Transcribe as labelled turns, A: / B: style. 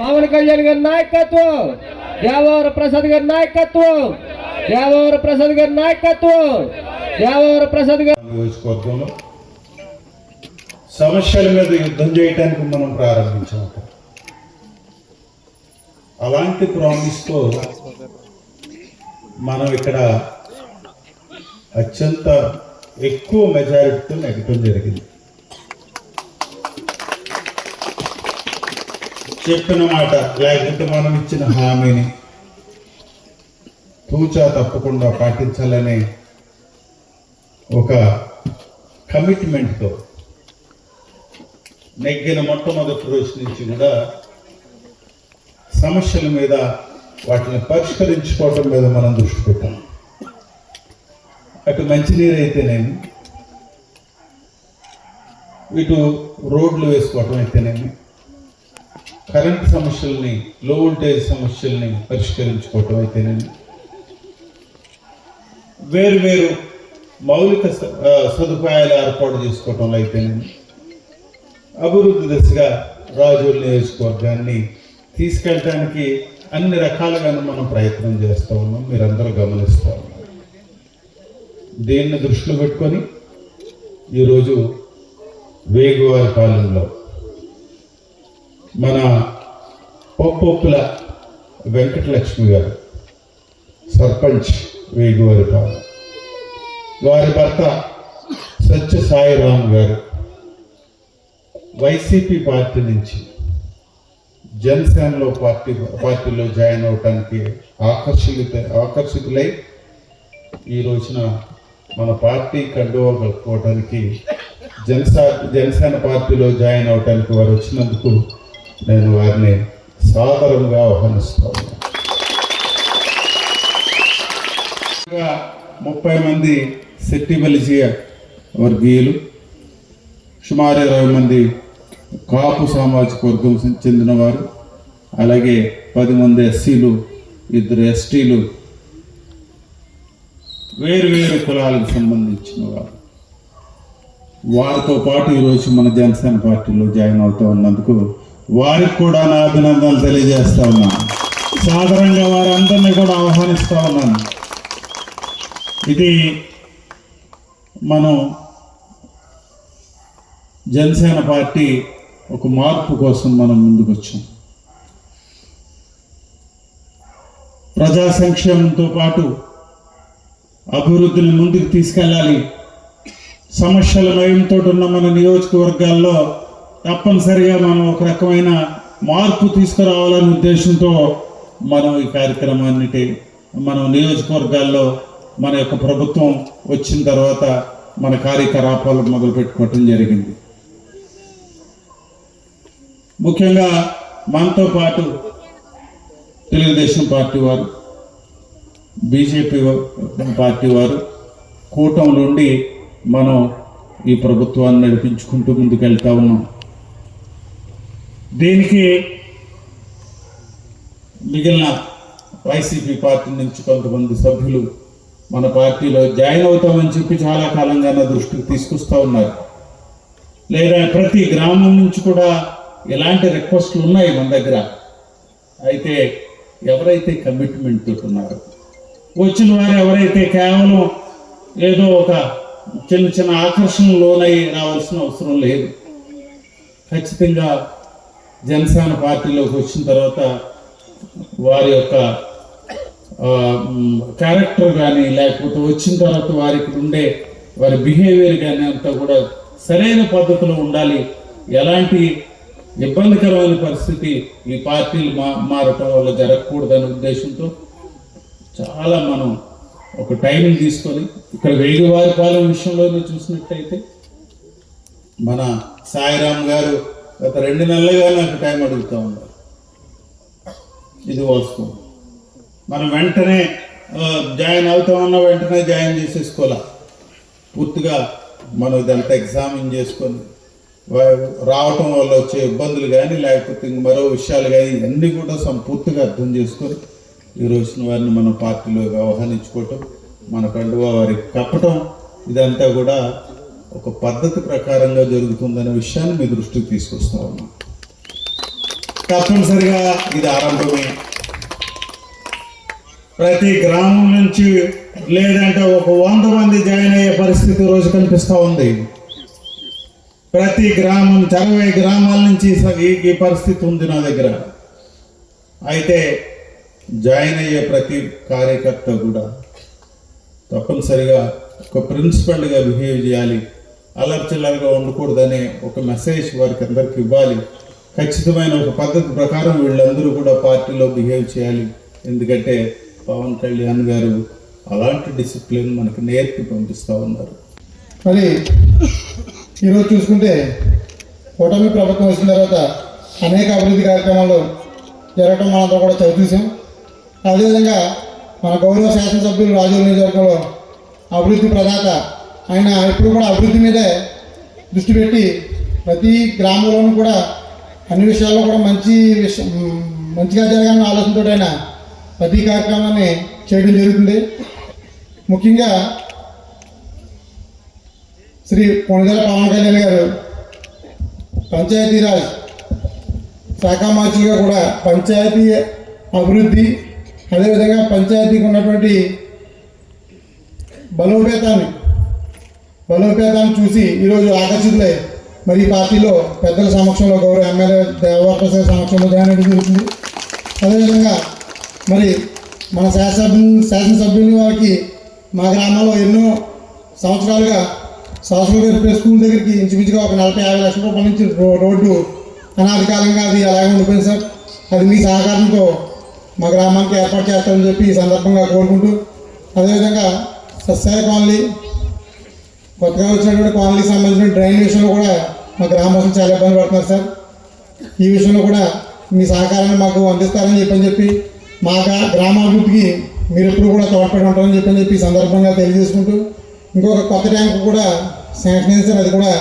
A: పవన్ కళ్యాణ్ గారి నాయకత్వం, దేవవరం ప్రసాద్ గారి నాయకత్వం, దేవవరం ప్రసాద్ గారి నాయకత్వం, దేవవరం ప్రసాద్ గారి
B: నియోజకవర్గంలో సమస్యల మీద యుద్ధం చేయడానికి మనం ప్రారంభించాం. అలాంటి ప్రామిస్తో మనం ఇక్కడ అత్యంత ఎక్కువ మెజారిటీతో నెగ్గటం జరిగింది. చెప్పిన మాట లేకపోతే మనం ఇచ్చిన హామీని తూచా తప్పకుండా పాటించాలనే ఒక కమిట్మెంట్తో నెగ్గిన మొట్టమొదటి రోజు నుంచి కూడా సమస్యల మీద వాటిని పరిష్కరించుకోవటం మీద మనం దృష్టి పెట్టాం. అటు మంచినీరు అయితేనేమి, ఇటు రోడ్లు వేసుకోవటం అయితేనేమి, కరెంట్ సమస్యల్ని, లో వోల్టేజ్ సమస్యల్ని పరిష్కరించుకోవటం అయితేనేమి, వేరు మౌలిక సదుపాయాలు ఏర్పాటు చేసుకోవటంలో అయితేనేమి, అభివృద్ధి దిశగా రాజోలు నియోజకవర్గాన్ని తీసుకెళ్ళటానికి అన్ని రకాలుగాను మనం ప్రయత్నం చేస్తూ ఉన్నాం. మీరందరూ గమనిస్తూ ఉన్నారు. దీన్ని దృష్టిలో పెట్టుకొని ఈరోజు వేగువారిపాలెంలో మన పొప్పుల వెంకటలక్ష్మి గారు సర్పంచ్ వేగువారిపాలెం, వారి భర్త సత్య సాయిరామ్ గారు వైసీపీ పార్టీ నుంచి జనసేనలో పార్టీలో జాయిన్ అవడానికి ఆకర్షితులై ఈ రోజున మన పార్టీ కండువా కలుపుకోవడానికి జనసేన పార్టీలో జాయిన్ అవడానికి వారు వచ్చినందుకు నేను వారిని సాదరంగా ఆహ్వానిస్తాను. 30 మంది సెట్టిబలిజియ వర్గీయులు, సుమారు 20 మంది కాపు సామాజిక వర్గం చెందినవారు, అలాగే 10 మంది ఎస్సీలు, 2 ఎస్టీలు, వేరు కులాలకు సంబంధించిన వారు, వారితో పాటు ఈరోజు మన జనసేన పార్టీలో జాయిన్ అవుతూ ఉన్నందుకు వారికి కూడా నా అభినందనలు తెలియజేస్తా ఉన్నాను. సాధారణంగా వారందరినీ కూడా ఆహ్వానిస్తూ ఉన్నాను. ఇది మనం జనసేన పార్టీ ఒక మార్పు కోసం మనం ముందుకు వచ్చాం. ప్రజా సంక్షేమంతో పాటు అభివృద్ధిని ముందుకు తీసుకెళ్ళాలి. సమస్యల నయంతో ఉన్న మన నియోజకవర్గాల్లో తప్పనిసరిగా మనం ఒక రకమైన మార్పు తీసుకురావాలనే ఉద్దేశంతో మనం ఈ కార్యక్రమాన్ని మనం నియోజకవర్గాల్లో మన యొక్క ప్రభుత్వం వచ్చిన తర్వాత మన కార్యకలాపాలు మొదలు పెట్టుకోవటం జరిగింది. ముఖ్యంగా మనతో పాటు తెలుగుదేశం పార్టీ వారు, బీజేపీ పార్టీ వారు కూటమిలో ఉండి మనం ఈ ప్రభుత్వాన్ని నడిపించుకుంటూ ముందుకెళ్తా ఉన్నాం. దీనికి మిగిలిన వైసీపీ పార్టీ నుంచి కొంతమంది సభ్యులు మన పార్టీలో జాయిన్ అవుతామని చెప్పి చాలా కాలంగా నా దృష్టికి తీసుకొస్తూ ఉన్నారు. లేదా ప్రతి గ్రామం నుంచి కూడా ఇలాంటి రిక్వెస్ట్లు ఉన్నాయి మన దగ్గర. అయితే ఎవరైతే కమిట్మెంట్ తోటి ఉన్నారో, వచ్చిన వారు ఎవరైతే కేవలం ఏదో ఒక చిన్న ఆకర్షణ లోనై రావాల్సిన అవసరం లేదు. ఖచ్చితంగా జనసేన పార్టీలోకి వచ్చిన తర్వాత వారి యొక్క క్యారెక్టర్ కానీ, లేకపోతే వచ్చిన తర్వాత వారికి ఉండే వారి బిహేవియర్ కానీ అంతా కూడా సరైన పద్ధతిలో ఉండాలి. ఎలాంటి ఇబ్బందికరమైన పరిస్థితి ఈ పార్టీలు మారటం వల్ల జరగకూడదనే ఉద్దేశంతో చాలా మనం ఒక టైంని తీసుకొని ఇక్కడ వేగువారిపాలెం విషయంలోనే చూసినట్టయితే మన సాయిరామ్ గారు గత 2 నెలలుగా నాకు టైం అడుగుతూ ఉన్నారు. ఇది వాస్తవం. మనం వెంటనే జాయిన్ అవుతామన్న వెంటనే జాయిన్ చేసేసుకోవాలా. పూర్తిగా మనం ఇదంతా ఎగ్జామిన్ చేసుకొని రావటం వల్ల వచ్చే ఇబ్బందులు కానీ, లేకపోతే మరో విషయాలు కానీ అన్నీ కూడా సంపూర్తిగా అర్థం చేసుకొని ఈ రోజున వారిని మన పార్టీలోకి ఆహ్వానించుకోవటం, మన కండువా వారికి కప్పటం, ఇదంతా కూడా ఒక పద్ధతి ప్రకారంగా జరుగుతుందనే విషయాన్ని మీ దృష్టికి తీసుకొస్తా ఉన్నాం. తప్పనిసరిగా ఇది ఆరంభమే. ప్రతి గ్రామం నుంచి లేదంటే ఒక 100 మంది జాయిన్ అయ్యే పరిస్థితి రోజు కనిపిస్తూ ఉంది. ప్రతి గ్రామం 60 గ్రామాల నుంచి ఈ పరిస్థితి ఉంది నా దగ్గర. అయితే జాయిన్ అయ్యే ప్రతి కార్యకర్త కూడా తప్పనిసరిగా ఒక ప్రిన్సిపల్గా బిహేవ్ చేయాలి, అల్లర్చిల్లరగా ఉండకూడదనే ఒక మెసేజ్ వారికి అందరికి ఇవ్వాలి. ఖచ్చితమైన ఒక పద్ధతి ప్రకారం వీళ్ళందరూ కూడా పార్టీలో బిహేవ్ చేయాలి. ఎందుకంటే పవన్ కళ్యాణ్ గారు అలాంటి డిసిప్లిన్ మనకు నేర్పి పంపిస్తూ ఉన్నారు.
C: మరి ఈరోజు చూసుకుంటే కూటమి ప్రభుత్వం వచ్చిన తర్వాత అనేక అభివృద్ధి కార్యక్రమాలు జరగడం మనందరం కూడా చూసాం. అదేవిధంగా మన గౌరవ శాసనసభ్యులు రాజోలు నియోజకవర్గంలో అభివృద్ధి ప్రదాత ఆయన ఎప్పుడు కూడా అభివృద్ధి మీదే దృష్టి పెట్టి ప్రతి గ్రామంలోనూ కూడా అన్ని విషయాల్లో కూడా మంచిగా జరగాలని ఆలోచనతో ఆయన ప్రతి కార్యక్రమాన్ని చేయడం జరుగుతుంది. ముఖ్యంగా శ్రీ కొణిదెల పవన్ కళ్యాణ్ గారు పంచాయతీరాజ్ శాఖ మంత్రిగా కూడా పంచాయతీ అభివృద్ధి అదేవిధంగా పంచాయతీకి ఉన్నటువంటి బలోపేతాన్ని చూసి ఈరోజు ఆకర్షితులై మరి ఈ పార్టీలో పెద్దల సమక్షంలో గౌరవ ఎమ్మెల్యే దేవప్రసాద్ సమక్షంలో జాయిన్ అయ్యడం జరుగుతుంది. అదేవిధంగా మరి మన శాసనసభ్యుని వారికి మా గ్రామంలో ఎన్నో సంవత్సరాలుగా సోషల్ వెల్ఫేర్ స్కూల్ దగ్గరికి ఇంచుమించుగా ఒక 40-50 లక్షల రూపాయల నుంచి రోడ్డు అనాది కాలంగా అది అలాగే ఉండిపోయింది సార్. అది మీ సహకారంతో మా గ్రామానికి ఏర్పాటు చేస్తారని చెప్పి ఈ సందర్భంగా కోరుకుంటూ, అదేవిధంగా సస్యాయ కాలనీ కొత్తగా వచ్చినటువంటి కాలనీకి సంబంధించిన డ్రైన్ విషయంలో కూడా మా గ్రామస్తులు చాలా ఇబ్బంది పడుతున్నారు సార్. ఈ విషయంలో కూడా మీ సహకారాన్ని మాకు అందిస్తారని చెప్పి మా గ్రామాభివృద్ధికి మీరు ఎప్పుడు కూడా తోడ్పడి ఉంటారని చెప్పి ఈ సందర్భంగా తెలియజేసుకుంటూ, ఇంకొక కొత్త ట్యాంక్ కూడా శాంక్షన్ అయింది సార్. అది కూడా